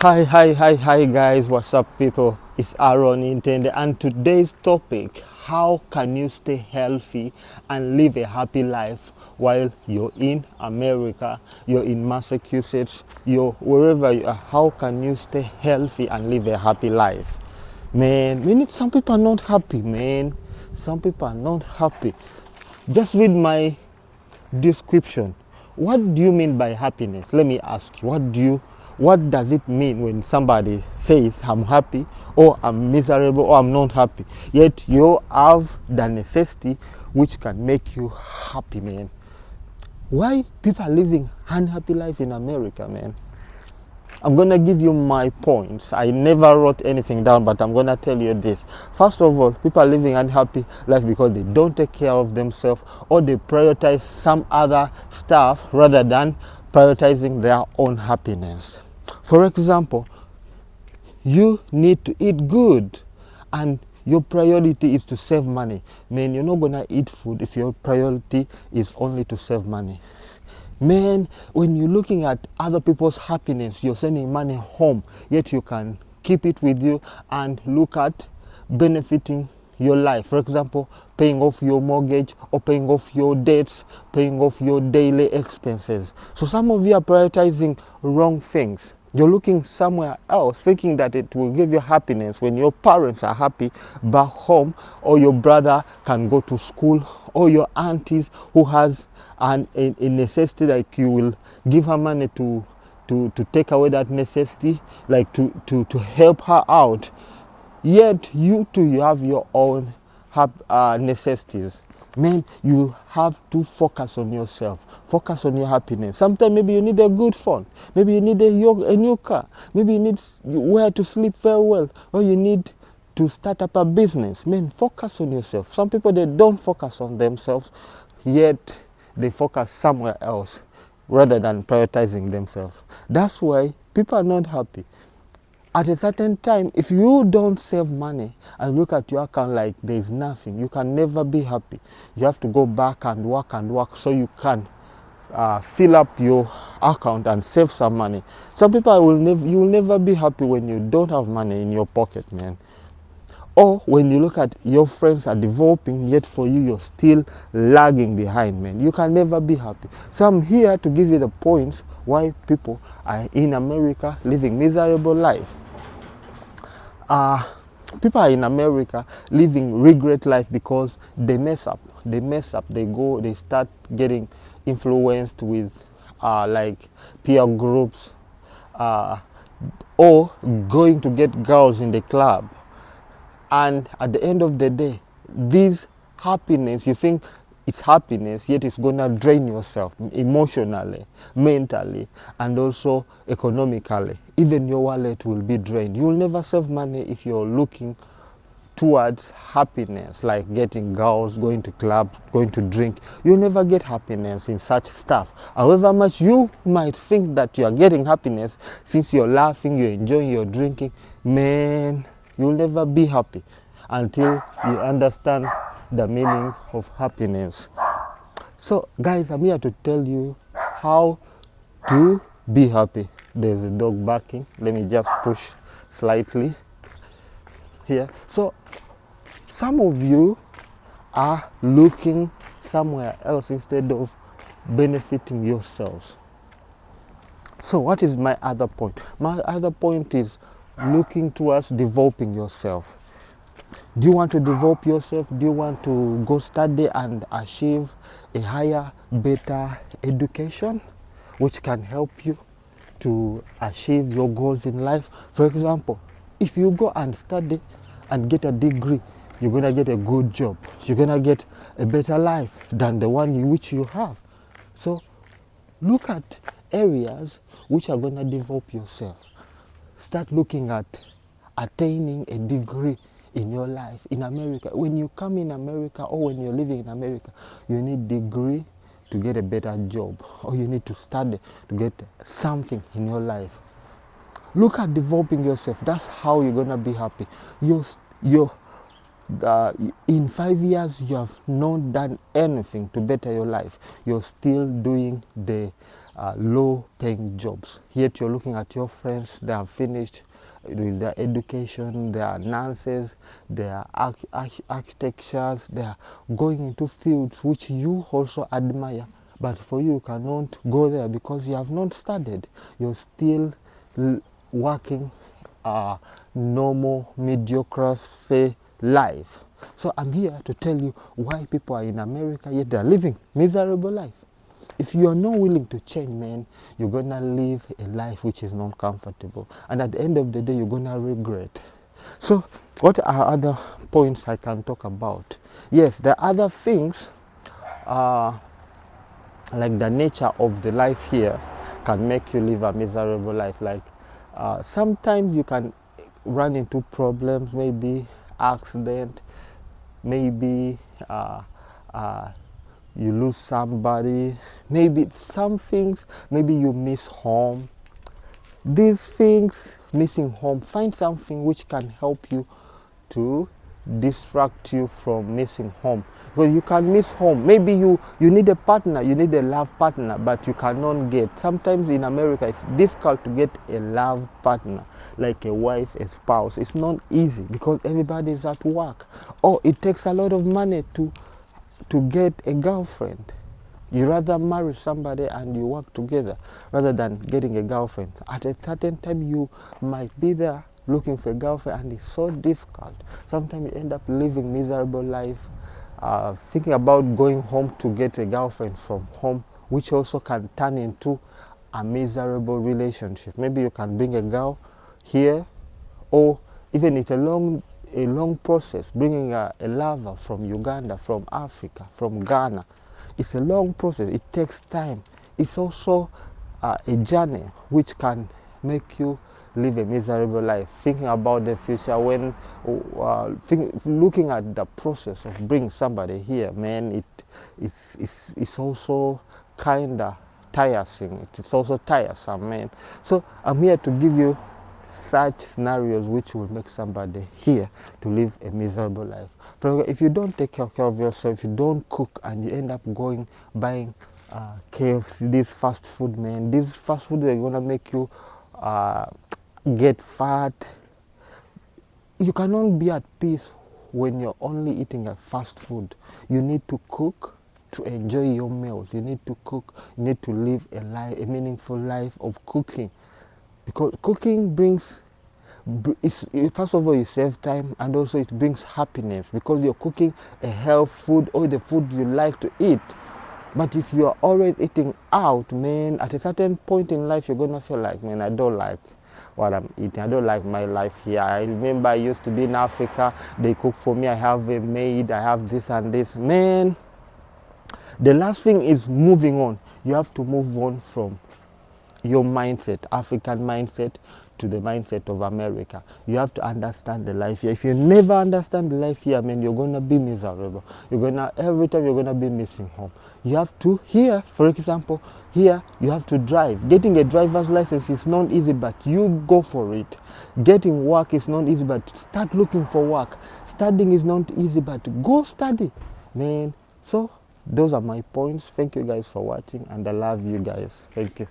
Hi guys, what's up people? It's Aaron Intende, and today's topic: how can you stay healthy and live a happy life while you're in America, you're in Massachusetts, you're wherever you are? How can you stay healthy and live a happy life? Man, some people are not happy, man. Some people are not happy. Just read my description. What do you mean by happiness? Let me ask you, what does it mean when somebody says I'm happy or I'm miserable or I'm not happy, yet you have the necessity which can make you happy, man? Why people are living unhappy life in America, man? I'm gonna give you my points. I never wrote anything down, but I'm gonna tell you this. First of all, people are living unhappy life because they don't take care of themselves, or they prioritize some other stuff rather than prioritizing their own happiness. For example, you need to eat good, and your priority is to save money. Man, you're not gonna eat food if your priority is only to save money. Man, when you're looking at other people's happiness, you're sending money home, yet you can keep it with you and look at benefiting your life. For example, paying off your mortgage or paying off your debts, paying off your daily expenses. So some of you are prioritizing wrong things. You're looking somewhere else thinking that it will give you happiness when your parents are happy back home, or your brother can go to school, or your aunties who has a necessity, like you will give her money to take away that necessity, like to help her out. Yet you too, you have your own necessities. Man, you have to focus on yourself. Focus on your happiness. Sometimes maybe you need a good phone. Maybe you need a new car. Maybe you need where to sleep very well. Or you need to start up a business. Man, focus on yourself. Some people, they don't focus on themselves, yet they focus somewhere else rather than prioritizing themselves. That's why people are not happy. At a certain time, if you don't save money and look at your account like there's nothing, you can never be happy. You have to go back and work so you can fill up your account and save some money. Some people you will never be happy when you don't have money in your pocket, man. Or when you look at your friends are developing, yet for you, you're still lagging behind, man. You can never be happy. So I'm here to give you the points why people are in America living miserable life. People are in America living regret life because they mess up. They start getting influenced with like peer groups, or going to get girls in the club. And at the end of the day, this happiness, you think it's happiness, yet it's gonna drain yourself emotionally, mentally, and also economically. Even your wallet will be drained. You will never save money if you're looking towards happiness, like getting girls, going to clubs, going to drink. You'll never get happiness in such stuff. However much you might think that you are getting happiness, since you're laughing, you're enjoying, you're drinking, man, you'll never be happy until you understand the meaning of happiness. So guys, I'm here to tell you how to be happy. There's a dog barking. Let me just push slightly here. So some of you are looking somewhere else instead of benefiting yourselves. So what is my other point? My other point is looking towards developing yourself. Do you want to develop yourself? Do you want to go study and achieve a higher, better education, which can help you to achieve your goals in life? For example, if you go and study and get a degree, you're going to get a good job. You're going to get a better life than the one which you have. So look at areas which are going to develop yourself. Start looking at attaining a degree in your life. In America, when you come in America, or when you're living in America, you need degree to get a better job, or you need to study to get something in your life. Look at developing yourself. That's how you're gonna be happy. In 5 years, you have not done anything to better your life. You're still doing the low paying jobs. Yet you're looking at your friends, they have finished with their education, they are nurses, they are architectures, they are going into fields which you also admire. But for you cannot go there because you have not studied. You're still working a normal, mediocre, say, life. So I'm here to tell you why people are in America yet they're living miserable life. If you are not willing to change, man, you're gonna live a life which is not comfortable, and at the end of the day you're gonna regret. So what are other points I can talk about? Yes, there are other things, like the nature of the life here can make you live a miserable life. Like sometimes you can run into problems, maybe accident, maybe you lose somebody, maybe some things, maybe you miss home. These things, missing home, find something which can help you to distract you from missing home, because you can miss home. Maybe you need a partner, you need a love partner, but you cannot get. Sometimes in America it's difficult to get a love partner, like a wife, a spouse. It's not easy because everybody is at work, or it takes a lot of money to get a girlfriend. You rather marry somebody and you work together rather than getting a girlfriend. At a certain time you might be there looking for a girlfriend, and it's so difficult. Sometimes you end up living miserable life, thinking about going home to get a girlfriend from home, which also can turn into a miserable relationship. Maybe you can bring a girl here, or even it's a long process bringing a lover from Uganda, from Africa, from Ghana. It's a long process. It takes time. It's also a journey which can make you live a miserable life, thinking about the future. When looking at the process of bringing somebody here, man, it's also kind of tiresome. It's also tiresome, man. So I'm here to give you such scenarios which will make somebody here to live a miserable life. For example, if you don't take care of yourself, if you don't cook, and you end up buying KFC, this fast food, man, these fast food are gonna make you get fat. You cannot be at peace when you're only eating a fast food. You need to cook to enjoy your meals. You need to cook. You need to live a meaningful life of cooking. Because cooking brings, first of all, you save time, and also it brings happiness because you're cooking a health food or the food you like to eat. But if you are always eating out, man, at a certain point in life, you're going to feel like, man, I don't like what I'm eating. I don't like my life here. I remember I used to be in Africa. They cook for me. I have a maid. I have this and this. Man, the last thing is moving on. You have to move on from your mindset, African mindset, to the mindset of America. You have to understand the life here. If you never understand the life here, man, you're gonna be miserable. Every time you're gonna be missing home. You have to, here, for example, here you have to drive. Getting a driver's license is not easy, but you go for it. Getting work is not easy, but start looking for work. Studying is not easy, but go study, man. So those are my points. Thank you guys for watching, and I love you guys. Thank you.